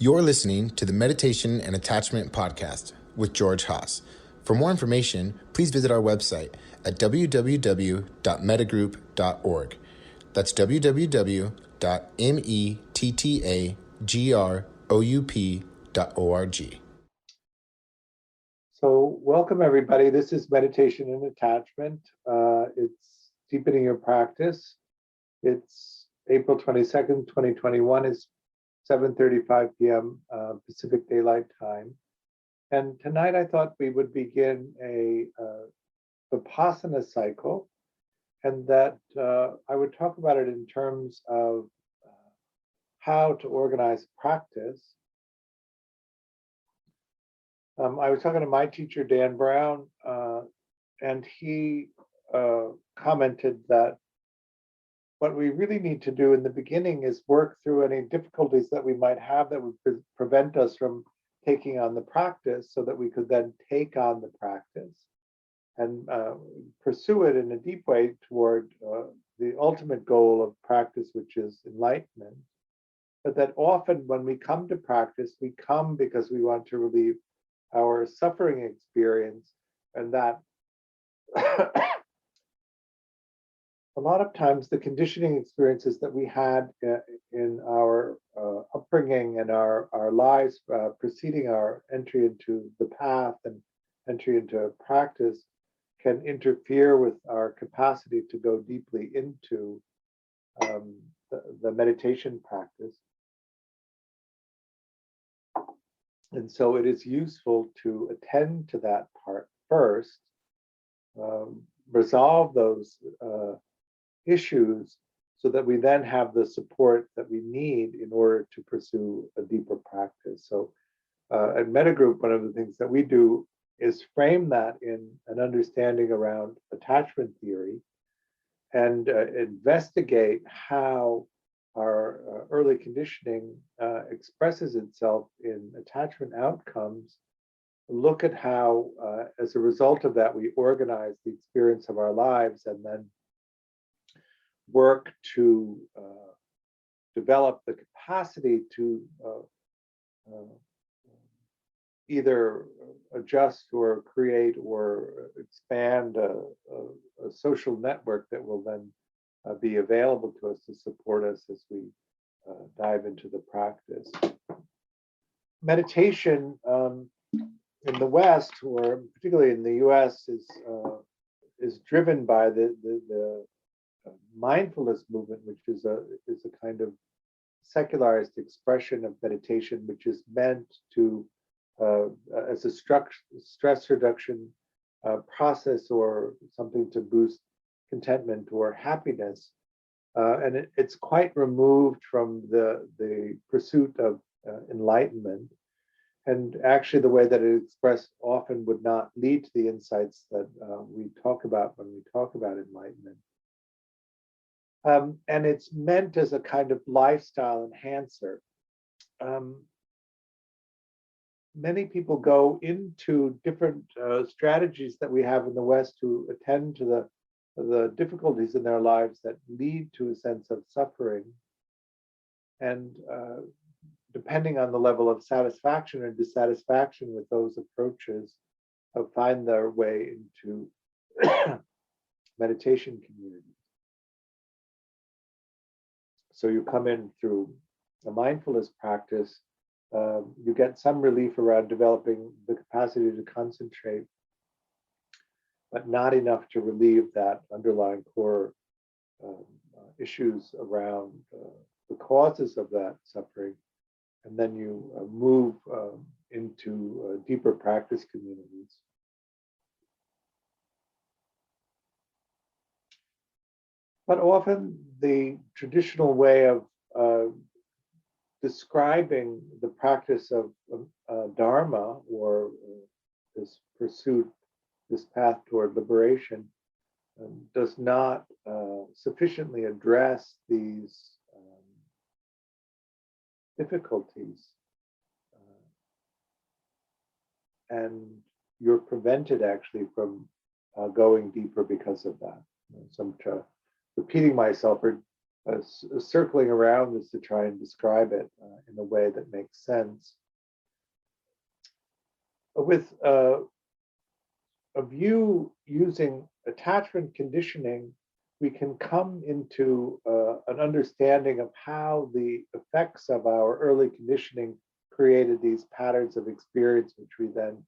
You're listening to the Meditation and Attachment Podcast with George Haas. For more information, please visit our website at www.mettagroup.org. That's www.mettagroup.org. So welcome everybody. This is Meditation and Attachment. It's deepening your practice. It's April 22nd, 2021. It's 7:35 p.m. Pacific Daylight Time. And tonight I thought we would begin a Vipassana cycle, and that I would talk about it in terms of how to organize practice. I was talking to my teacher, Dan Brown, and he commented that what we really need to do in the beginning is work through any difficulties that we might have that would prevent us from taking on the practice, so that we could then take on the practice and pursue it in a deep way toward the ultimate goal of practice, which is enlightenment. But that often when we come to practice, we come because we want to relieve our suffering experience, and that a lot of times the conditioning experiences that we had in our upbringing and our lives preceding our entry into the path and entry into practice can interfere with our capacity to go deeply into the meditation practice. And so it is useful to attend to that part first, resolve those issues, so that we then have the support that we need in order to pursue a deeper practice. So at Mettagroup, one of the things that we do is frame that in an understanding around attachment theory and investigate how our early conditioning expresses itself in attachment outcomes. Look at how, as a result of that, we organize the experience of our lives, and then work to develop the capacity to either adjust or create or expand a social network that will then be available to us to support us as we dive into the practice. Meditation in the West, or particularly in the US, is driven by the mindfulness movement, which is a kind of secularized expression of meditation, which is meant to as a stress reduction process, or something to boost contentment or happiness, and it's quite removed from the pursuit of enlightenment. And actually, the way that it expressed often would not lead to the insights that we talk about when we talk about enlightenment. And it's meant as a kind of lifestyle enhancer. Many people go into different strategies that we have in the West to attend to the difficulties in their lives that lead to a sense of suffering. And depending on the level of satisfaction or dissatisfaction with those approaches, find their way into meditation communities. So you come in through a mindfulness practice, you get some relief around developing the capacity to concentrate, but not enough to relieve that underlying core issues around the causes of that suffering. And then you move into deeper practice communities. But often the traditional way of describing the practice of Dharma, or this pursuit, this path toward liberation, does not sufficiently address these difficulties. And you're prevented actually from going deeper because of that. So I'm repeating myself, or circling around this to try and describe it in a way that makes sense. With a view using attachment conditioning, we can come into an understanding of how the effects of our early conditioning created these patterns of experience, which we then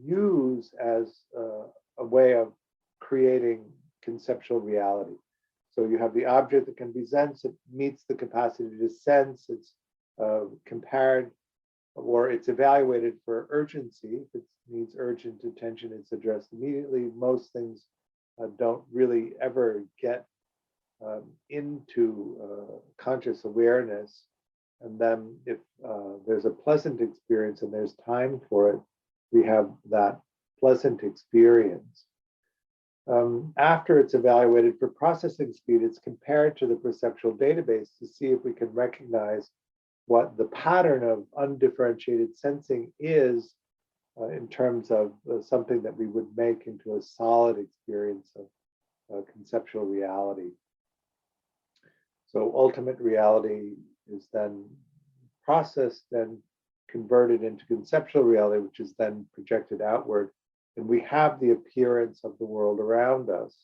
use as a way of creating conceptual reality. So you have the object that can be sensed, it meets the capacity to sense, it's compared or it's evaluated for urgency. If it needs urgent attention, it's addressed immediately. Most things don't really ever get into conscious awareness. And then if there's a pleasant experience and there's time for it, we have that pleasant experience. After it's evaluated for processing speed, it's compared to the perceptual database to see if we can recognize what the pattern of undifferentiated sensing is in terms of something that we would make into a solid experience of conceptual reality. So ultimate reality is then processed and converted into conceptual reality, which is then projected outward, and we have the appearance of the world around us.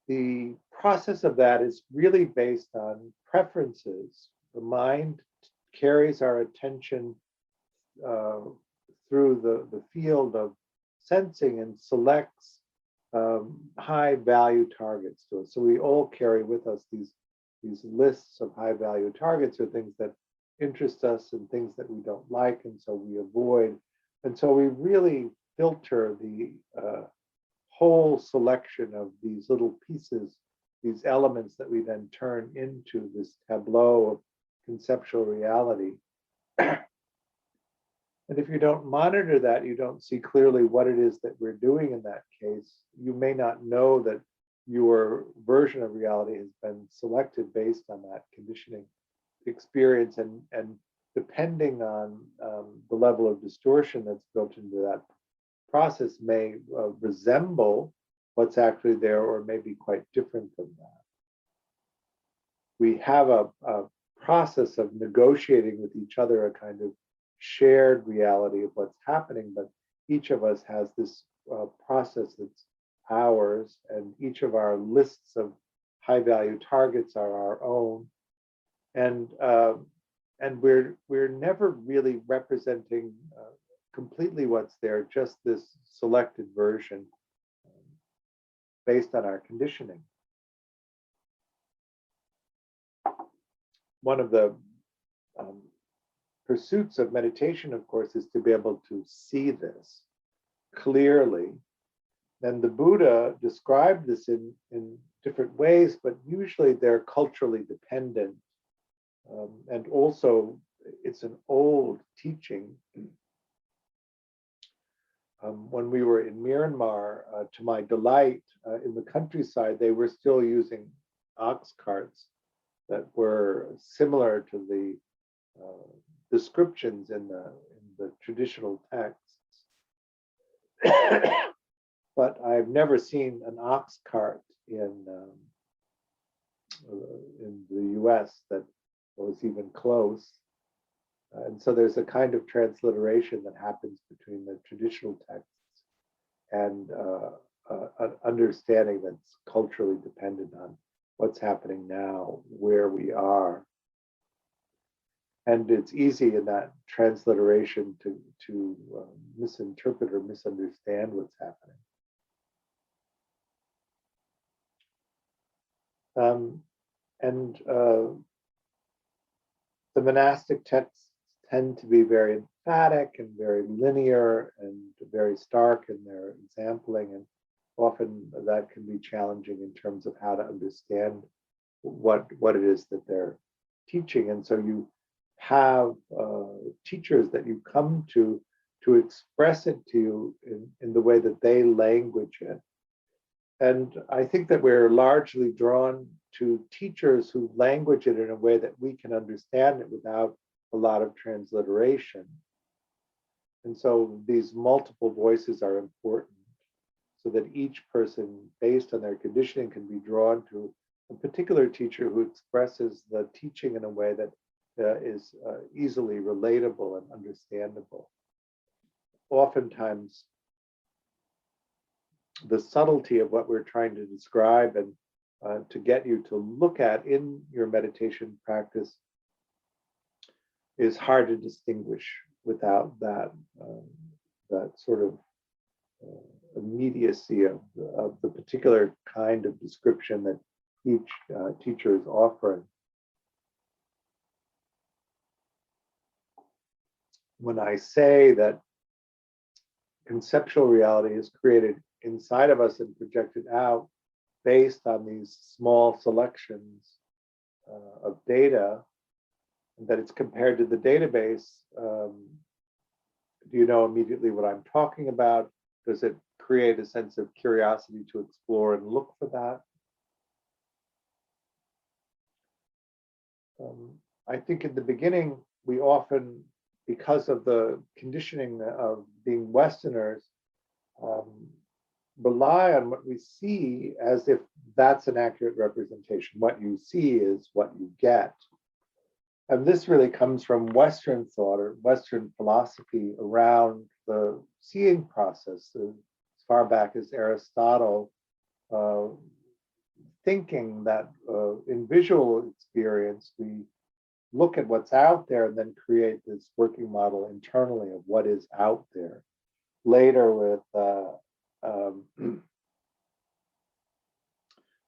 The process of that is really based on preferences. The mind carries our attention through the field of sensing and selects high value targets to us. So we all carry with us these lists of high value targets, or things that interest us and things that we don't like, and so we avoid. And so we really filter the whole selection of these little pieces, these elements that we then turn into this tableau of conceptual reality. And if you don't monitor that, you don't see clearly what it is that we're doing in that case. You may not know that your version of reality has been selected based on that conditioning experience, and depending on the level of distortion that's built into that process may resemble what's actually there, or may be quite different than that. We have a process of negotiating with each other, a kind of shared reality of what's happening, but each of us has this process that's ours, and each of our lists of high value targets are our own. And we're never really representing completely what's there, just this selected version based on our conditioning. One of the pursuits of meditation, of course, is to be able to see this clearly. And the Buddha described this in different ways, but usually they're culturally dependent. And also, it's an old teaching. When we were in Myanmar, to my delight, in the countryside, they were still using ox carts that were similar to the descriptions in the traditional texts. But I've never seen an ox cart in the US that was even close. And so there's a kind of transliteration that happens between the traditional texts and an understanding that's culturally dependent on what's happening now, where we are. And it's easy in that transliteration to misinterpret or misunderstand what's happening. The monastic texts tend to be very emphatic and very linear and very stark in their exampling, and often that can be challenging in terms of how to understand what it is that they're teaching. And so you have teachers that you come to express it to you in the way that they language it. And I think that we're largely drawn to teachers who language it in a way that we can understand it without a lot of transliteration. And so these multiple voices are important. so that each person, based on their conditioning, can be drawn to a particular teacher who expresses the teaching in a way that is easily relatable and understandable. Oftentimes, the subtlety of what we're trying to describe and to get you to look at in your meditation practice is hard to distinguish without that that sort of immediacy of the particular kind of description that each teacher is offering. When I say that conceptual reality is created inside of us and projected out based on these small selections of data, and that it's compared to the database, do you know immediately what I'm talking about? Does it create a sense of curiosity to explore and look for that? I think in the beginning, we often, because of the conditioning of being Westerners, rely on what we see as if that's an accurate representation. What you see is what you get. And this really comes from Western thought or Western philosophy around the seeing process, as far back as Aristotle, thinking that in visual experience, we look at what's out there and then create this working model internally of what is out there. Later with,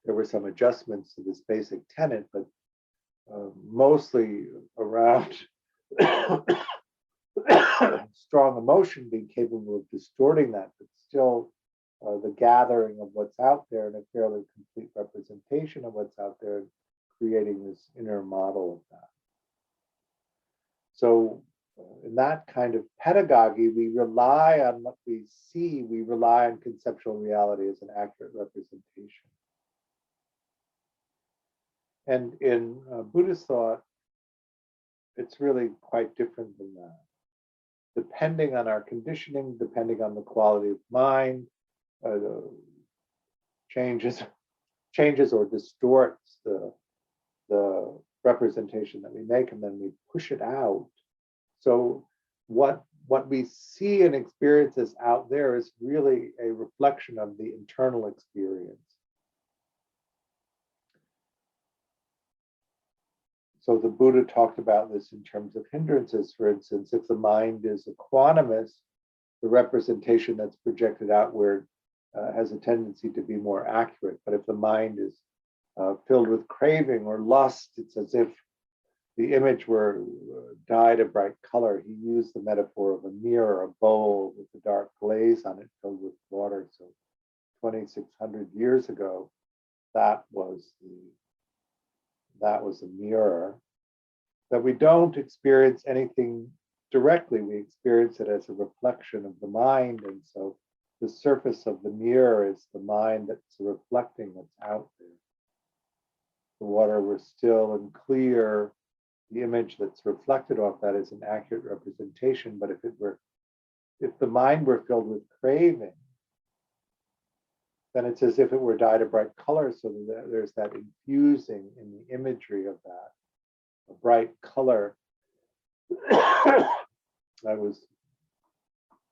there were some adjustments to this basic tenet, but mostly around strong emotion being capable of distorting that, but still the gathering of what's out there and a fairly complete representation of what's out there, creating this inner model of that. So in that kind of pedagogy, we rely on what we see, we rely on conceptual reality as an accurate representation. And in Buddhist thought, it's really quite different than that. Depending on our conditioning, depending on the quality of mind, changes or distorts the representation that we make, and then we push it out. So what we see and experience as out there is really a reflection of the internal experience. So the Buddha talked about this in terms of hindrances. For instance, if the mind is equanimous, the representation that's projected outward has a tendency to be more accurate. But if the mind is filled with craving or lust, it's as if the image were dyed a bright color. He used the metaphor of a mirror, a bowl with a dark glaze on it filled with water. So 2,600 years ago, that was a mirror. That we don't experience anything directly. We experience it as a reflection of the mind. And so the surface of the mirror is the mind that's reflecting what's out there. The water were still and clear. The image that's reflected off that is an accurate representation. But if the mind were filled with craving, then it's as if it were dyed a bright color, so that there's that infusing in the imagery of that, a bright color. I was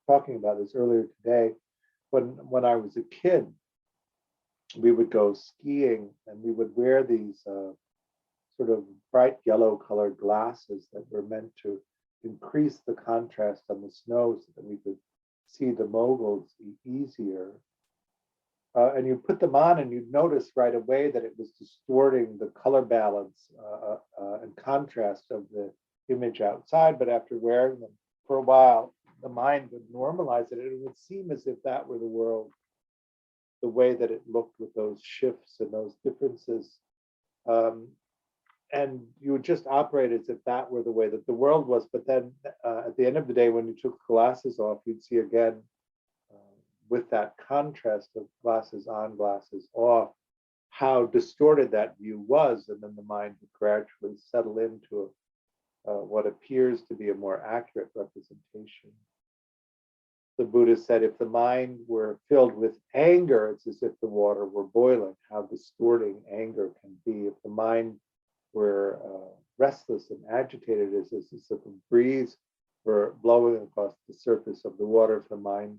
talking about this earlier today. When I was a kid, we would go skiing and we would wear these sort of bright yellow colored glasses that were meant to increase the contrast on the snow so that we could see the moguls easier. And you put them on and you'd notice right away that it was distorting the color balance and contrast of the image outside. But after wearing them for a while, the mind would normalize it. It would seem as if that were the world, the way that it looked with those shifts and those differences. And you would just operate as if that were the way that the world was. But then at the end of the day, when you took glasses off, you'd see again, with that contrast of glasses on, glasses off, how distorted that view was. And then the mind would gradually settle into what appears to be a more accurate representation. the Buddha said, if the mind were filled with anger, it's as if the water were boiling. How distorting anger can be. If the mind were restless and agitated, it's as if a breeze were blowing across the surface of the water. If the mind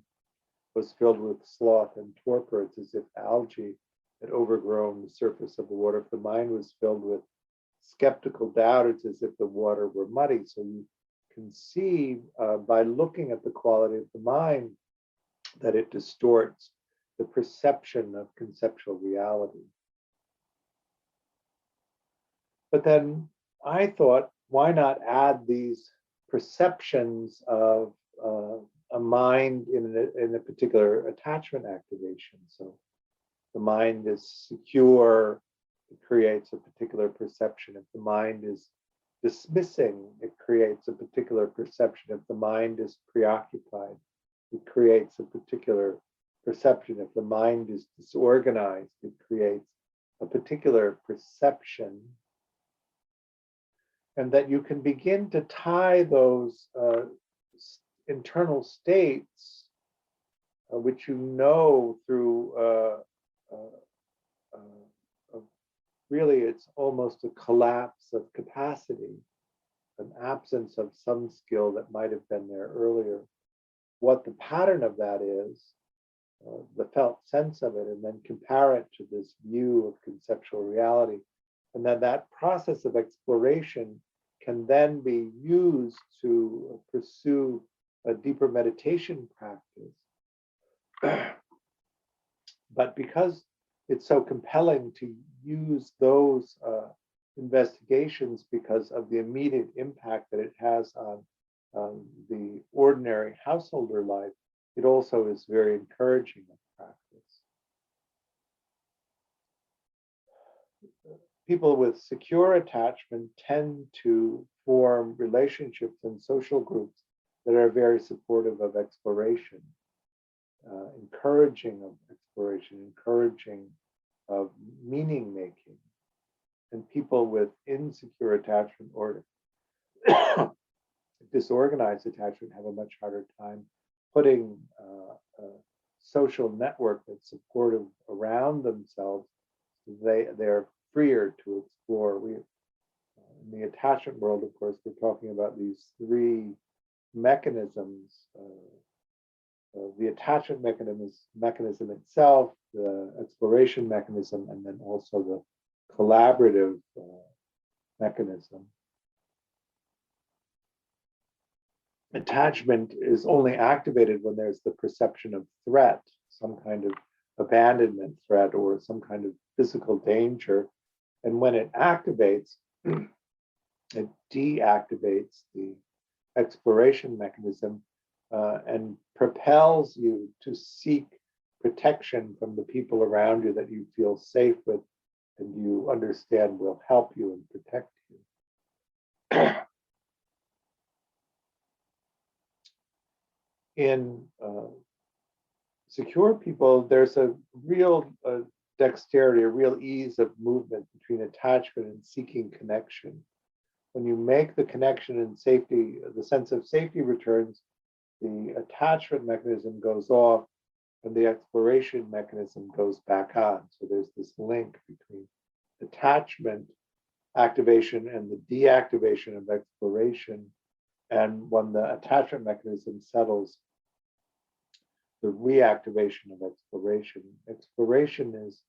was filled with sloth and torpor, it's as if algae had overgrown the surface of the water. If the mind was filled with skeptical doubt, it's as if the water were muddy. So you can see by looking at the quality of the mind that it distorts the perception of conceptual reality. But then I thought, why not add these perceptions of a mind in a particular attachment activation? So the mind is secure, it creates a particular perception. If the mind is dismissing, it creates a particular perception. If the mind is preoccupied, it creates a particular perception. If the mind is disorganized, it creates a particular perception. And that you can begin to tie those internal states, which you know through really, it's almost a collapse of capacity, an absence of some skill that might have been there earlier. What the pattern of that is, the felt sense of it, and then compare it to this view of conceptual reality. And then that process of exploration can then be used to pursue a deeper meditation practice. But because it's so compelling to use those investigations because of the immediate impact that it has on the ordinary householder life, it also is very encouraging of practice. People with secure attachment tend to form relationships and social groups that are very supportive of exploration, encouraging of exploration, encouraging of meaning making. And people with insecure attachment or disorganized attachment have a much harder time putting a social network that's supportive around themselves. They're freer to explore. In the attachment world, of course, we're talking about these three mechanisms. The attachment mechanism itself, the exploration mechanism, and then also the collaborative mechanism. Attachment is only activated when there's the perception of threat, some kind of abandonment threat or some kind of physical danger. And when it activates, it deactivates the exploration mechanism and propels you to seek protection from the people around you that you feel safe with and you understand will help you and protect you. In secure people, there's a real dexterity, a real ease of movement between attachment and seeking connection. When you make the connection and safety, the sense of safety returns, the attachment mechanism goes off and the exploration mechanism goes back on. So there's this link between attachment activation and the deactivation of exploration. And when the attachment mechanism settles, the reactivation of exploration. Exploration is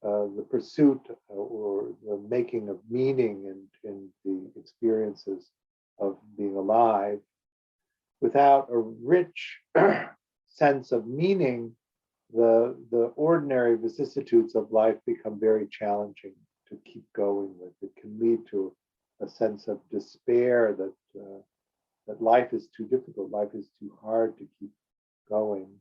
the pursuit or the making of meaning in the experiences of being alive. Without a rich sense of meaning, the ordinary vicissitudes of life become very challenging to keep going with. It can lead to a sense of despair that life is too difficult, life is too hard to keep going.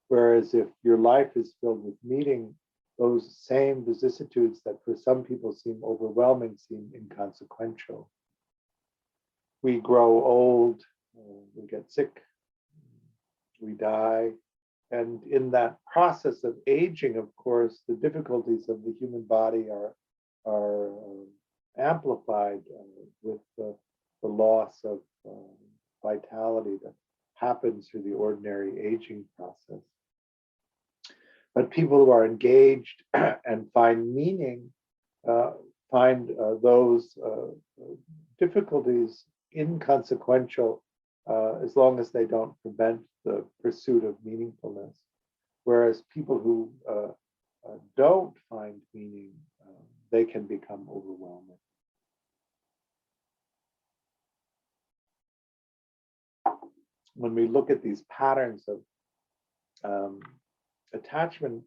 Whereas if your life is filled with meaning, those same vicissitudes that for some people seem overwhelming seem inconsequential. We grow old, we get sick, we die. And in that process of aging, of course, the difficulties of the human body are amplified with the loss of vitality that happens happens through the ordinary aging process. But people who are engaged and find meaning find those difficulties inconsequential as long as they don't prevent the pursuit of meaningfulness. Whereas people who don't find meaning, they can become overwhelming. When we look at these patterns of attachment,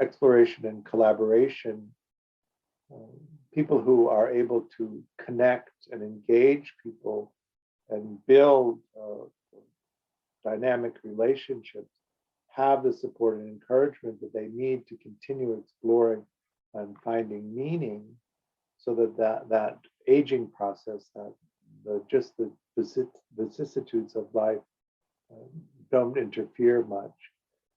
exploration, and collaboration, people who are able to connect and engage people and build dynamic relationships have the support and encouragement that they need to continue exploring and finding meaning, so that aging process, that the vicissitudes of life don't interfere much.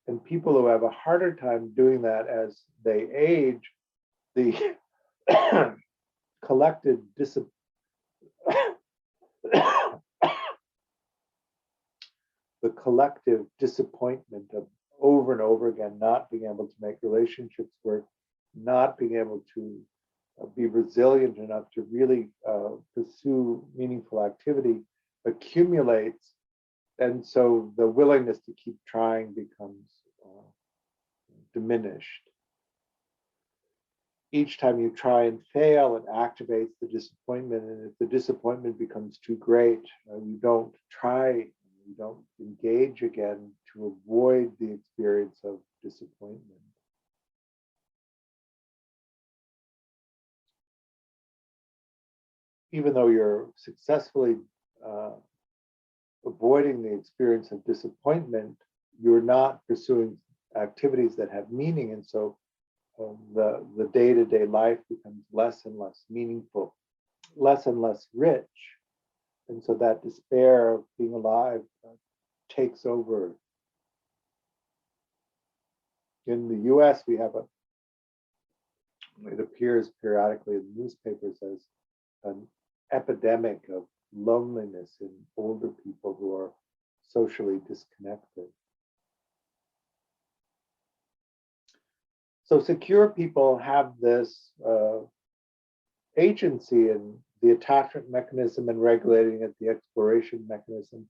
And people who have a harder time doing that as they age, the collective disappointment of over and over again not being able to make relationships work, not being able to be resilient enough to really pursue meaningful activity accumulates. And so the willingness to keep trying becomes diminished. Each time you try and fail, it activates the disappointment. And if the disappointment becomes too great, you don't try, you don't engage again to avoid the experience of disappointment. Even though you're successfully avoiding the experience of disappointment, you're not pursuing activities that have meaning. And so the day-to-day life becomes less and less meaningful, less and less rich. And so that despair of being alive takes over. In the US, we have it appears periodically in newspapers as an epidemic of loneliness in older people who are socially disconnected. So secure people have this agency in the attachment mechanism and regulating it, the exploration mechanism,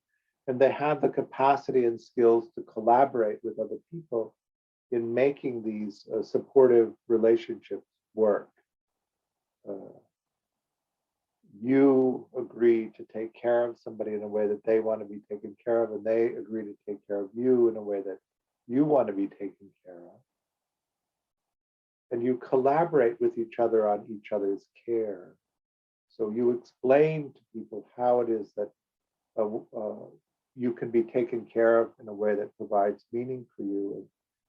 and they have the capacity and skills to collaborate with other people in making these supportive relationships work. You agree to take care of somebody in a way that they want to be taken care of, and they agree to take care of you in a way that you want to be taken care of. And you collaborate with each other on each other's care. So you explain to people how it is that you can be taken care of in a way that provides meaning for you,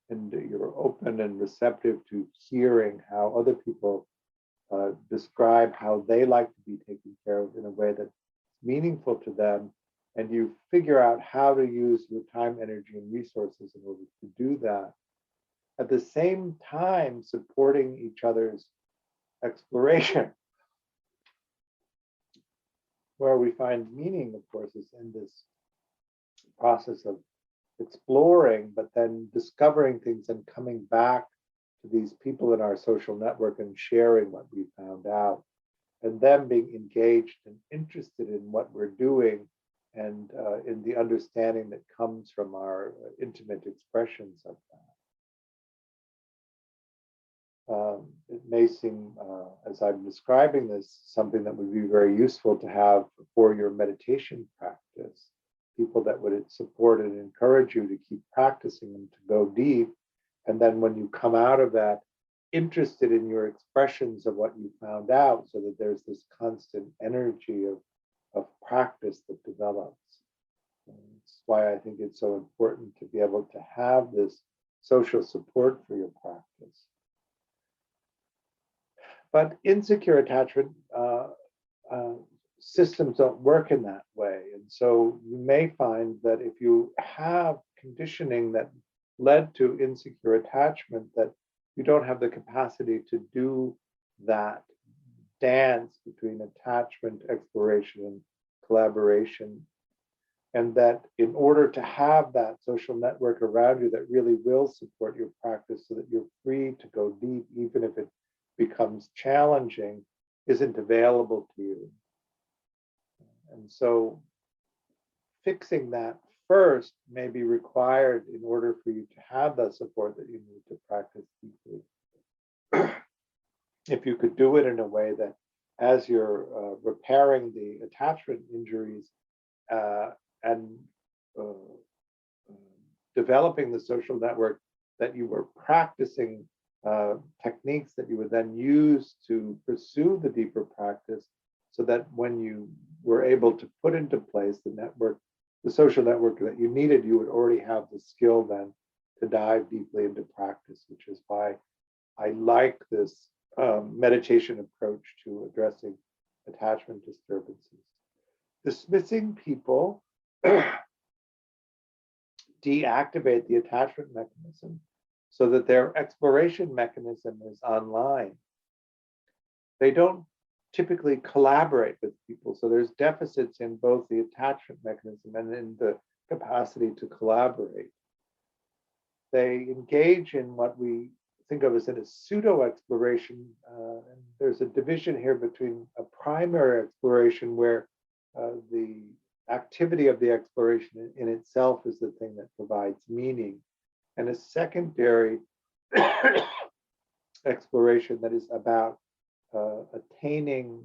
and you're open and receptive to hearing how other people describe how they like to be taken care of in a way that's meaningful to them, and you figure out how to use your time, energy, and resources in order to do that. At the same time, supporting each other's exploration. Where we find meaning, of course, is in this process of exploring, but then discovering things and coming back to these people in our social network and sharing what we found out, and them being engaged and interested in what we're doing and in the understanding that comes from our intimate expressions of that. It may seem, as I'm describing this, something that would be very useful to have for your meditation practice. People that would support and encourage you to keep practicing and to go deep. And then when you come out of that, interested in your expressions of what you found out, so that there's this constant energy of practice that develops. And that's why I think it's so important to be able to have this social support for your practice. But insecure attachment systems don't work in that way. And so you may find that if you have conditioning that led to insecure attachment, that you don't have the capacity to do that dance between attachment, exploration, and collaboration. And that in order to have that social network around you that really will support your practice so that you're free to go deep, even if it becomes challenging, isn't available to you. And so fixing that first may be required in order for you to have that support that you need to practice deeply. If you could do it in a way that as you're repairing the attachment injuries and developing the social network, that you were practicing techniques that you would then use to pursue the deeper practice, so that when you were able to put into place the network, the social network that you needed, you would already have the skill then to dive deeply into practice, which is why I like this meditation approach to addressing attachment disturbances. Dismissing people deactivate the attachment mechanism so that their exploration mechanism is online. They don't typically collaborate with people, so there's deficits in both the attachment mechanism and in the capacity to collaborate. They engage in what we think of as a pseudo exploration. And there's a division here between a primary exploration where the activity of the exploration in itself is the thing that provides meaning, and a secondary exploration that is about attaining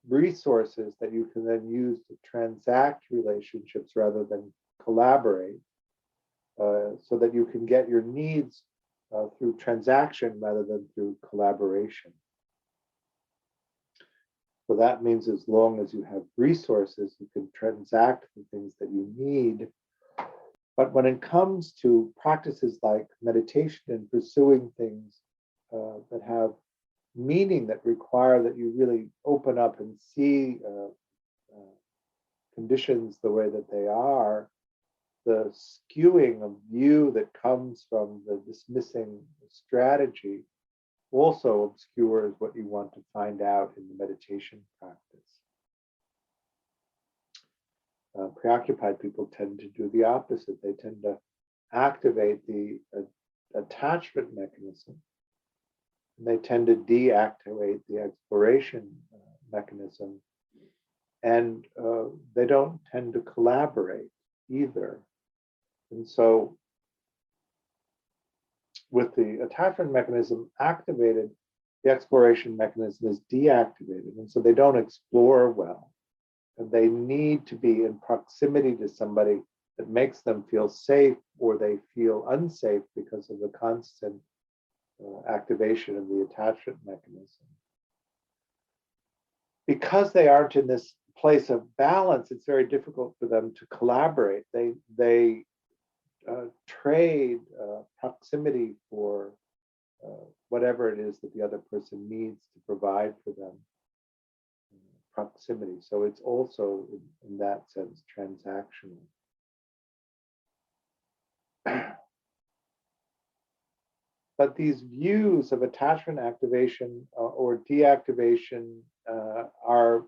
resources that you can then use to transact relationships rather than collaborate, so that you can get your needs through transaction rather than through collaboration. So that means as long as you have resources, you can transact the things that you need. But when it comes to practices like meditation and pursuing things that have meaning, that require that you really open up and see conditions the way that they are, the skewing of view that comes from the dismissing strategy also obscures what you want to find out in the meditation practice. Preoccupied people tend to do the opposite. They tend to activate the attachment mechanism, and they tend to deactivate the exploration mechanism, and they don't tend to collaborate either. And so with the attachment mechanism activated, the exploration mechanism is deactivated. And so they don't explore well. And they need to be in proximity to somebody that makes them feel safe, or they feel unsafe because of the constant activation of the attachment mechanism. Because they aren't in this place of balance, it's very difficult for them to collaborate. They trade proximity for whatever it is that the other person needs to provide for them. Proximity. So it's also, in that sense, transactional. But these views of attachment activation or deactivation are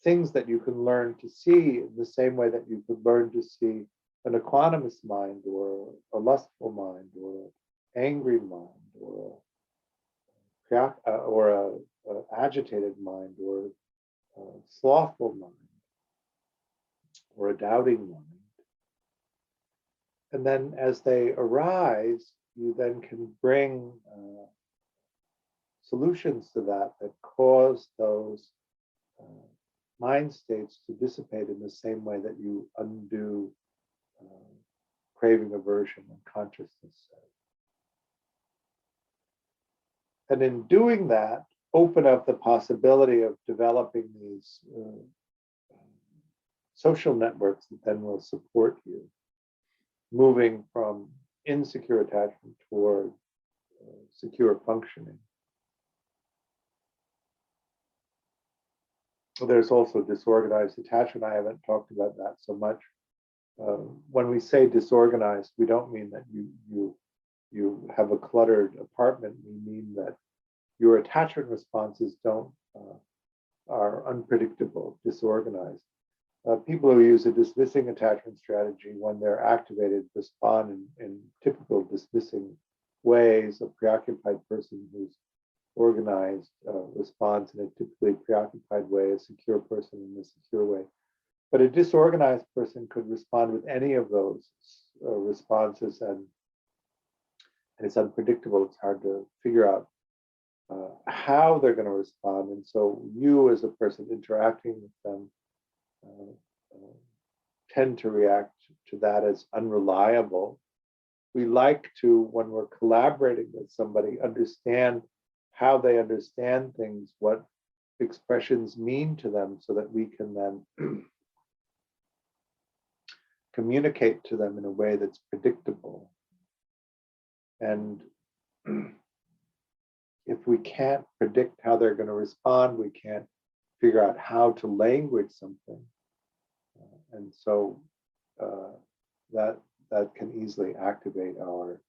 things that you can learn to see in the same way that you could learn to see an equanimous mind, or a lustful mind, or an angry mind, or a agitated mind, or a slothful mind, or a doubting mind. And then as they arise, you then can bring solutions to that cause those mind states to dissipate in the same way that you undo craving, aversion, and consciousness. And in doing that, open up the possibility of developing these social networks that then will support you, moving from insecure attachment toward secure functioning. There's also disorganized attachment. I haven't talked about that so much. When we say disorganized, we don't mean that you have a cluttered apartment. We mean that your attachment responses are unpredictable, disorganized. People who use a dismissing attachment strategy, when they're activated, respond in typical dismissing ways. A preoccupied person who's organized responds in a typically preoccupied way, a secure person in a secure way. But a disorganized person could respond with any of those responses, and it's unpredictable. It's hard to figure out how they're going to respond. And so you, as a person interacting with them, tend to react to that as unreliable. We like to, when we're collaborating with somebody, understand how they understand things, what expressions mean to them, so that we can then communicate to them in a way that's predictable. And if we can't predict how they're going to respond, we can't figure out how to language something. And so that can easily activate our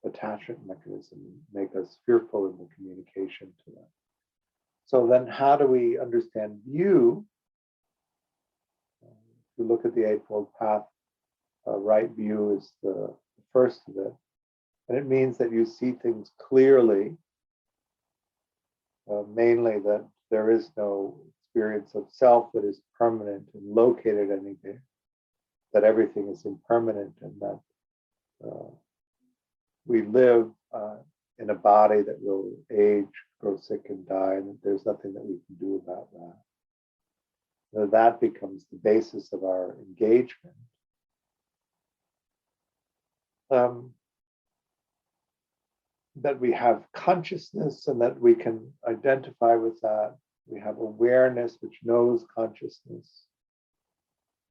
attachment mechanism, make us fearful in the communication to them. So then how do we understand view? If you look at the Eightfold Path, right view is the first of it. And it means that you see things clearly, mainly that there is no experience of self that is permanent and located anywhere, that everything is impermanent, and that we live in a body that will age, grow sick, and die, and there's nothing that we can do about that. That becomes the basis of our engagement. That we have consciousness and that we can identify with that. We have awareness which knows consciousness,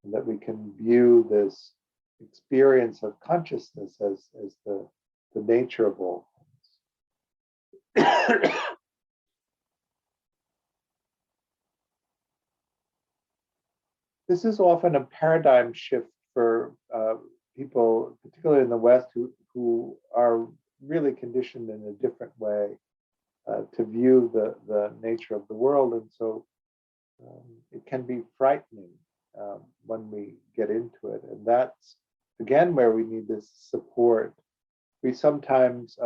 and that we can view this experience of consciousness as the nature of all things. This is often a paradigm shift for people, particularly in the West, who are really conditioned in a different way to view the nature of the world. And so it can be frightening when we get into it. And that's, again, where we need this support. We sometimes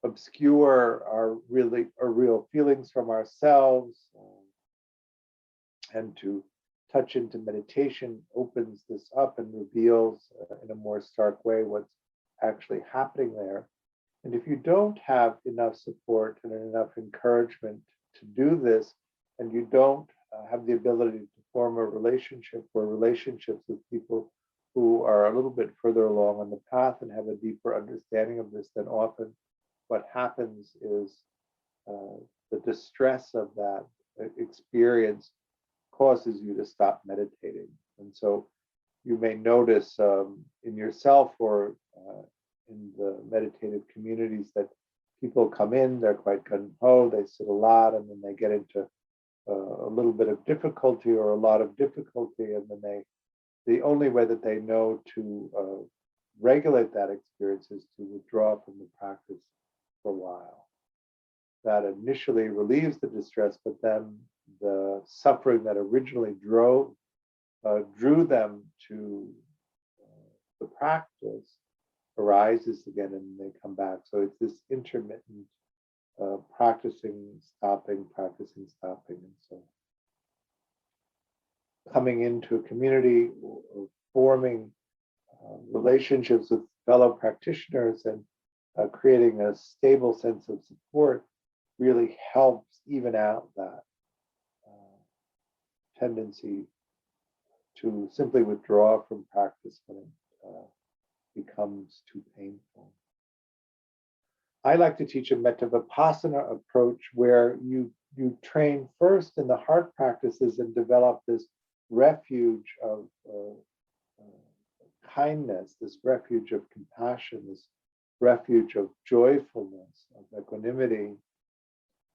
obscure our real feelings from ourselves, and to touch into meditation opens this up and reveals in a more stark way what's actually happening there. And if you don't have enough support and enough encouragement to do this, and you don't have the ability to form a relationship or relationships with people who are a little bit further along on the path and have a deeper understanding of this, then often what happens is the distress of that experience causes you to stop meditating. And so you may notice in yourself or in the meditative communities that people come in, they're quite gung-ho, they sit a lot, and then they get into a little bit of difficulty or a lot of difficulty, and then the only way that they know to regulate that experience is to withdraw from the practice for a while. That initially relieves the distress, but then the suffering that originally drew them to the practice arises again, and they come back. So it's this intermittent practicing, stopping, and so coming into a community or forming relationships with fellow practitioners and creating a stable sense of support really helps even out that tendency to simply withdraw from practice when it becomes too painful. I like to teach a metta-vipassana approach where you train first in the heart practices and develop this refuge of kindness, this refuge of compassion, this refuge of joyfulness, of equanimity,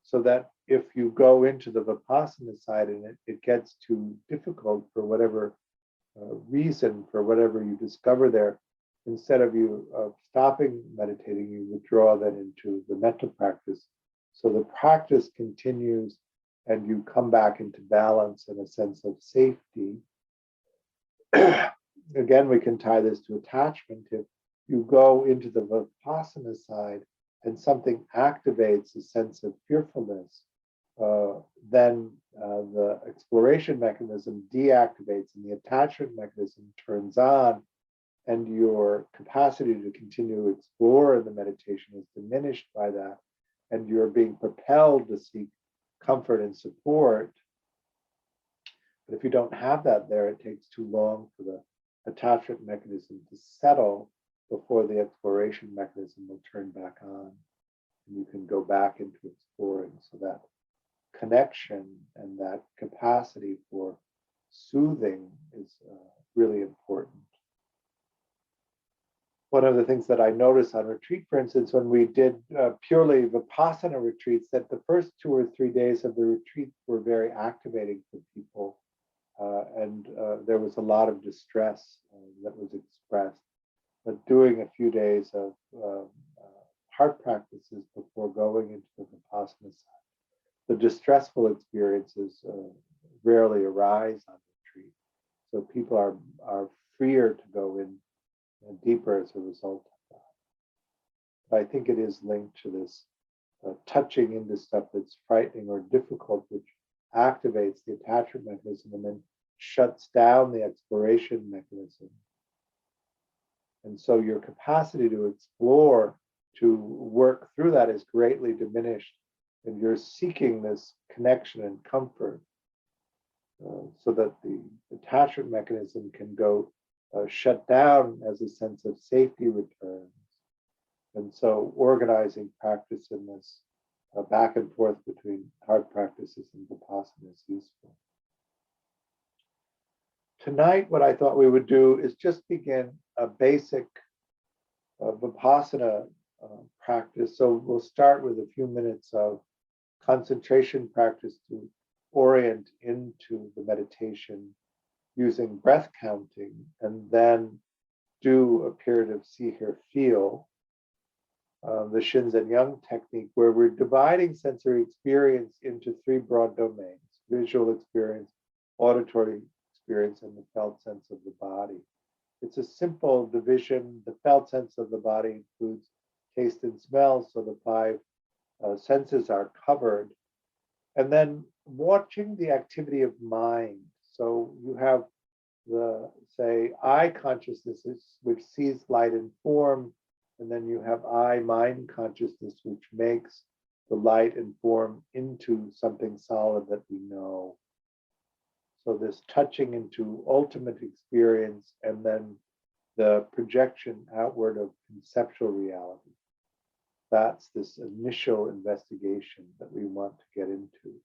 so that if you go into the vipassana side and it gets too difficult for whatever reason, for whatever you discover there, instead of you stopping meditating, you withdraw then into the metta practice. So the practice continues and you come back into balance and a sense of safety. Again, we can tie this to attachment. If you go into the Vipassana side and something activates a sense of fearfulness, then the exploration mechanism deactivates and the attachment mechanism turns on, and your capacity to continue to explore in the meditation is diminished by that, and you're being propelled to seek comfort and support. But if you don't have that there, it takes too long for the attachment mechanism to settle before the exploration mechanism will turn back on. And you can go back into exploring. So that connection and that capacity for soothing is really important. One of the things that I noticed on retreat, for instance, when we did purely Vipassana retreats, that the first 2 or 3 days of the retreat were very activating for people. And there was a lot of distress that was expressed. But doing a few days of heart practices before going into the Vipassana side, the distressful experiences rarely arise on retreat. So people are freer to go in deeper as a result of that. But I think it is linked to this touching into stuff that's frightening or difficult, which activates the attachment mechanism and then shuts down the exploration mechanism. And so your capacity to explore, to work through that is greatly diminished. And you're seeking this connection and comfort so that the attachment mechanism can go shut down as a sense of safety returns. And so organizing practice in this back and forth between hard practices and Vipassana is useful. Tonight, what I thought we would do is just begin a basic Vipassana practice. So we'll start with a few minutes of concentration practice to orient into the meditation using breath counting, and then do a period of see, hear, feel, the Shinzen Young technique, where we're dividing sensory experience into 3 broad domains: visual experience, auditory experience, and the felt sense of the body. It's a simple division. The felt sense of the body includes taste and smell, so the 5 senses are covered. And then watching the activity of mind. So you have the, say, eye consciousness, which sees light and form, and then you have eye mind consciousness, which makes the light and form into something solid that we know. So this touching into ultimate experience, and then the projection outward of conceptual reality. That's this initial investigation that we want to get into.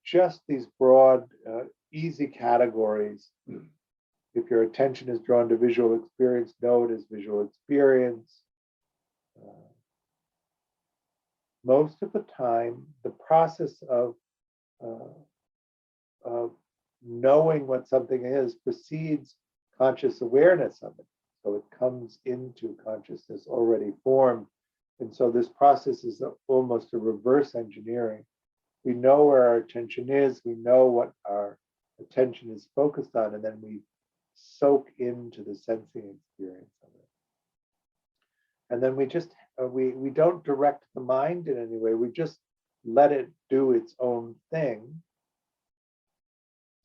Just these broad, easy categories. If your attention is drawn to visual experience, know it as visual experience. Most of the time, the process of knowing what something is precedes conscious awareness of it. So it comes into consciousness already formed. And so this process is almost a reverse engineering. We know where our attention is, we know what our attention is focused on, and then we soak into the sensing experience of it. And then we just, we don't direct the mind in any way, we just let it do its own thing.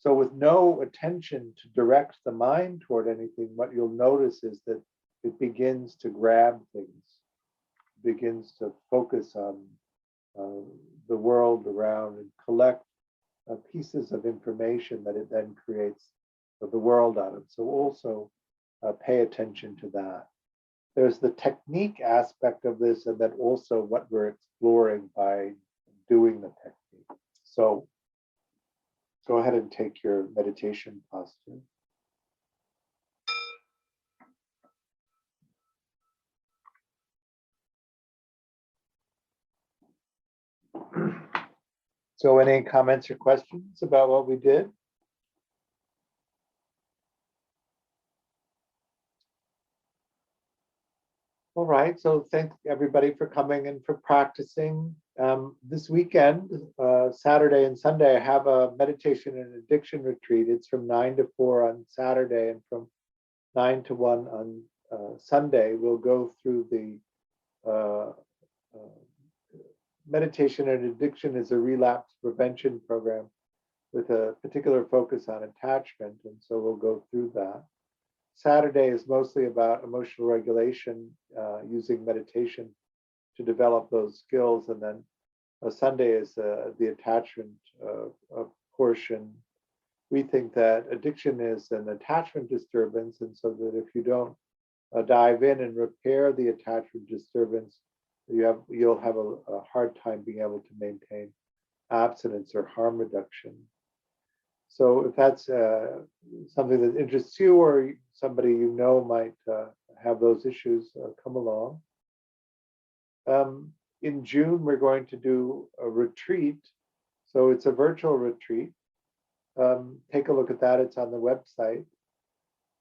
So with no attention to direct the mind toward anything, what you'll notice is that it begins to grab things, begins to focus on the world around and collect pieces of information that it then creates the world out of. So also pay attention to that. There's the technique aspect of this, and then also what we're exploring by doing the technique. So go ahead and take your meditation posture. So any comments or questions about what we did? All right, so thank everybody for coming and for practicing. This weekend, Saturday and Sunday, I have a meditation and addiction retreat. It's from 9 to 4 on Saturday and from 9 to 1 on Sunday. We'll go through the meditation and addiction is a relapse prevention program with a particular focus on attachment. And so we'll go through that. Saturday is mostly about emotional regulation, using meditation to develop those skills. And then Sunday is the attachment portion. We think that addiction is an attachment disturbance, and so that if you don't dive in and repair the attachment disturbance, you'll have a hard time being able to maintain abstinence or harm reduction. So if that's something that interests you or somebody you know might have those issues, come along. In June, we're going to do a retreat. So it's a virtual retreat. Take a look at that. It's on the website.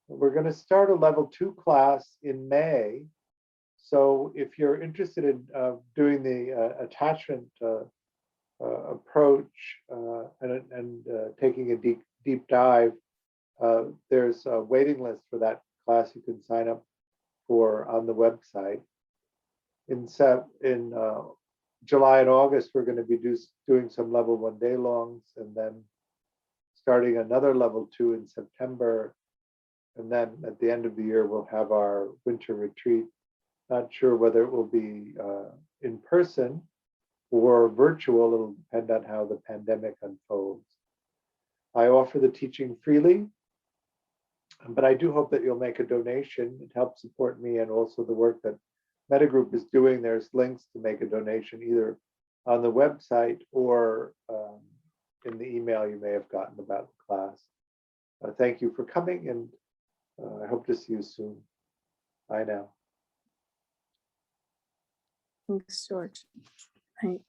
We're going to start a level 2 class in May. So if you're interested in doing the attachment approach and taking a deep dive, there's a waiting list for that class you can sign up for on the website. In July and August, we're going to be doing some level 1 day longs, and then starting another level 2 in September. And then at the end of the year, we'll have our winter retreat. Not sure whether it will be in person or virtual. It'll depend on how the pandemic unfolds. I offer the teaching freely, but I do hope that you'll make a donation. It helps support me and also the work that Mettagroup is doing. There's links to make a donation either on the website or in the email you may have gotten about the class. Thank you for coming, and I hope to see you soon. Bye now. Thanks, George. Right.